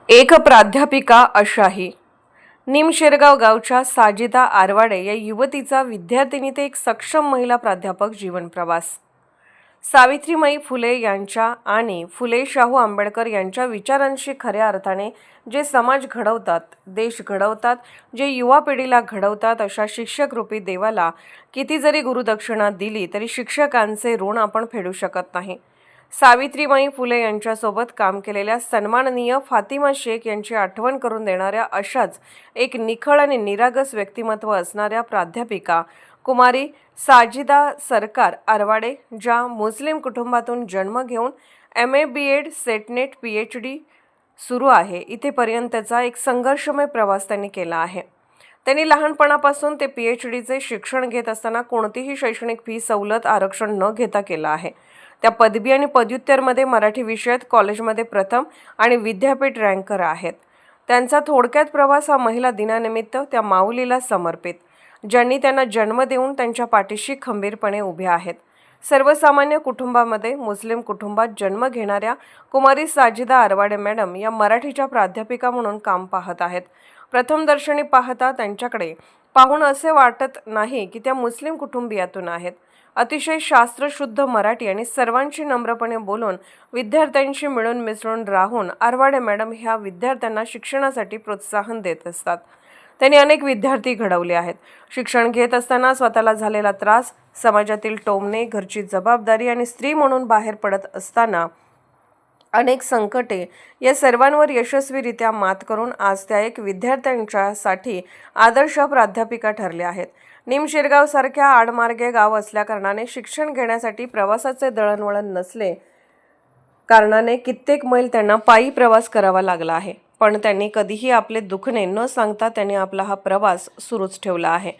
एक प्राध्यापिका अशाही निमशेरगाव गावच्या साजिदा आरवाडे या युवतीचा विद्यार्थिनी ते एक सक्षम महिला प्राध्यापक जीवन प्रवास। सावित्रीमाई फुले यांच्या आणि फुले शाहू आंबेडकर यांच्या विचारांशी खऱ्या अर्थाने जे समाज घडवतात, देश घडवतात, जे युवा पिढीला घडवतात, अशा शिक्षकरूपी देवाला किती जरी गुरुदक्षिणा दिली तरी शिक्षकांचे ऋण आपण फेडू शकत नाही। सावित्रीमाई फुले यांच्यासोबत काम केलेल्या सन्माननीय फातिमा शेख यांची आठवण करून देणाऱ्या अशाच एक निखळ आणि निरागस व्यक्तिमत्व असणाऱ्या प्राध्यापिका कुमारी साजिदा सरकार आरवाडे, ज्या मुस्लिम कुटुंबातून जन्म घेऊन MA B.Ed सेटनेट PhD सुरू आहे इथेपर्यंतचा एक संघर्षमय प्रवास त्यांनी केला आहे। त्यांनी लहानपणापासून ते PhDचे शिक्षण घेत असताना कोणतीही शैक्षणिक फी सवलत आरक्षण न घेता केला आहे। त्या पदवी आणि पदव्युत्तरमध्ये मराठी विषयात कॉलेजमध्ये प्रथम आणि विद्यापीठ रँकर आहेत। त्यांचा थोडक्यात प्रवास हा महिला दिनानिमित्त त्या माऊलीला समर्पित, ज्यांनी त्यांना जन्म देऊन त्यांच्या पाठीशी खंबीरपणे उभ्या आहेत। सर्वसामान्य कुटुंबामध्ये मुस्लिम कुटुंबात जन्म घेणाऱ्या कुमारी साजिदा आरवाडे मॅडम या मराठीच्या प्राध्यापिका म्हणून काम पाहत आहेत। प्रथमदर्शनी पाहता त्यांच्याकडे पाहून असे वाटत नाही की त्या मुस्लिम कुटुंबियातून आहेत। अतिशय शास्त्रशुद्ध मराठी आणि सर्वांशी नम्रपणे बोलून विद्यार्थ्यांशी मिळून मिसळून राहून आरवाडे मॅडम ह्या विद्यार्थ्यांना शिक्षणासाठी प्रोत्साहन देत असतात। त्यांनी अनेक विद्यार्थी घडवले आहेत। शिक्षण घेत असताना स्वतःला झालेला त्रास, समाजातील टोमणे, घरची जबाबदारी आणि स्त्री म्हणून बाहेर पडत असताना अनेक संकटे या सर्वांवर यशस्वीरित्या मात करून आज त्या एक विद्यार्थ्यांच्यासाठी आदर्श प्राध्यापिका ठरल्या आहेत। निमशेरगाव सारख्या आडमार्गे गाव असल्याकारणाने शिक्षण घेण्यासाठी प्रवासाचे दळणवळण नसले कारणाने कित्येक मैल त्यांना पायी प्रवास करावा लागला आहे। पण त्यांनी कधीही आपले दुखणे न सांगता त्यांनी आपला हा प्रवास सुरूच ठेवला आहे।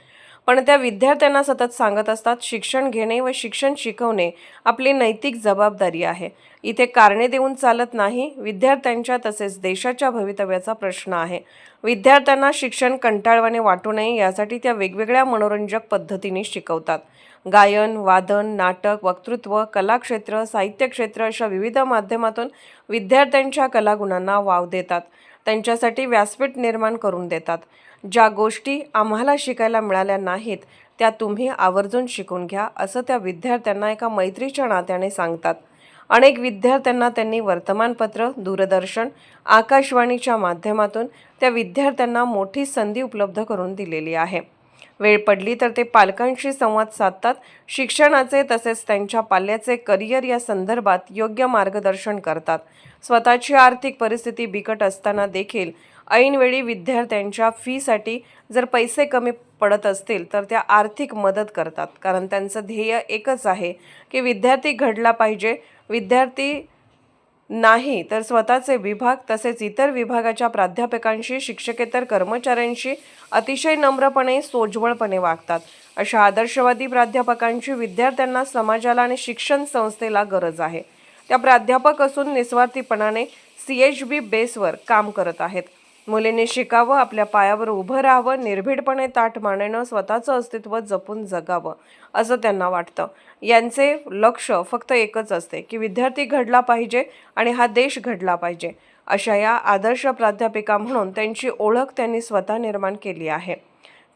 पण त्या विद्यार्थ्यांना सतत सांगत असतात, शिक्षण घेणे व शिक्षण शिकवणे आपली नैतिक जबाबदारी आहे। इथे कारणे देऊन चालत नाही, विद्यार्थ्यांच्या तसेच देशाच्या भवितव्याचा प्रश्न आहे। विद्यार्थ्यांना शिक्षण कंटाळवाणे वाटू नये यासाठी त्या वेगवेगळ्या मनोरंजक पद्धतीने शिकवतात। गायन, वादन, नाटक, वक्तृत्व, कलाक्षेत्र, साहित्य क्षेत्र अशा विविध माध्यमातून विद्यार्थ्यांच्या कलागुणांना वाव देतात, त्यांच्यासाठी व्यासपीठ निर्माण करून देतात। ज्या गोष्टी आम्हाला शिकायला मिळाल्या नाहीत त्या तुम्ही आवर्जून शिकून घ्या, असं त्या विद्यार्थ्यांना एका मैत्रीच्या नात्याने सांगतात। अनेक विद्यार्थ्यांना त्यांनी वर्तमानपत्र, दूरदर्शन, आकाशवाणीच्या माध्यमातून त्या विद्यार्थ्यांना मोठी संधी उपलब्ध करून दिलेली आहे। वेळ पडली तर ते पालकांशी संवाद साधतात, शिक्षणाचे तसेच त्यांच्या पाल्याचे करिअर या संदर्भात योग्य मार्गदर्शन करतात। स्वतःची आर्थिक परिस्थिती बिकट असताना देखील ऐनवेळी विद्यार्थ्यांच्या फीसाठी जर पैसे कमी पडत असतील तर त्या आर्थिक मदत करतात, कारण त्यांचं ध्येय एकच आहे की विद्यार्थी घडला पाहिजे। विद्यार्थी नाही तर स्वतःचे विभाग तसेच इतर विभागाच्या प्राध्यापकांशी, शिक्षकेतर कर्मचाऱ्यांशी अतिशय नम्रपणे, सोज्वळपणे वागतात। अशा आदर्शवादी प्राध्यापकांची विद्यार्थ्यांना, समाजाला आणि शिक्षण संस्थेला गरज आहे। त्या प्राध्यापक असून निस्वार्थीपणाने CHB बेसवर काम करत आहेत। मुलींनी शिकावं, आपल्या पायावर उभं राहावं, निर्भीडपणे ताठ मानेनं स्वतःचं अस्तित्व जपून जगावं असं त्यांना वाटतं। यांचे लक्ष फक्त एकच असते की विद्यार्थी घडला पाहिजे आणि हा देश घडला पाहिजे। अशा या आदर्श प्राध्यापिका म्हणून त्यांची ओळख त्यांनी स्वतः निर्माण केली आहे।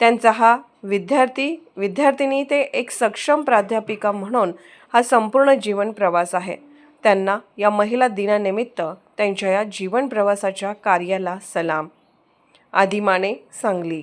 त्यांचा हा विद्यार्थिनी ते एक सक्षम प्राध्यापिका म्हणून हा संपूर्ण जीवन प्रवास आहे। त्यांना या महिला दिनानिमित्त त्यांच्या या जीवन प्रवासाच्या कार्याला सलाम। आदिमाने, सांगली।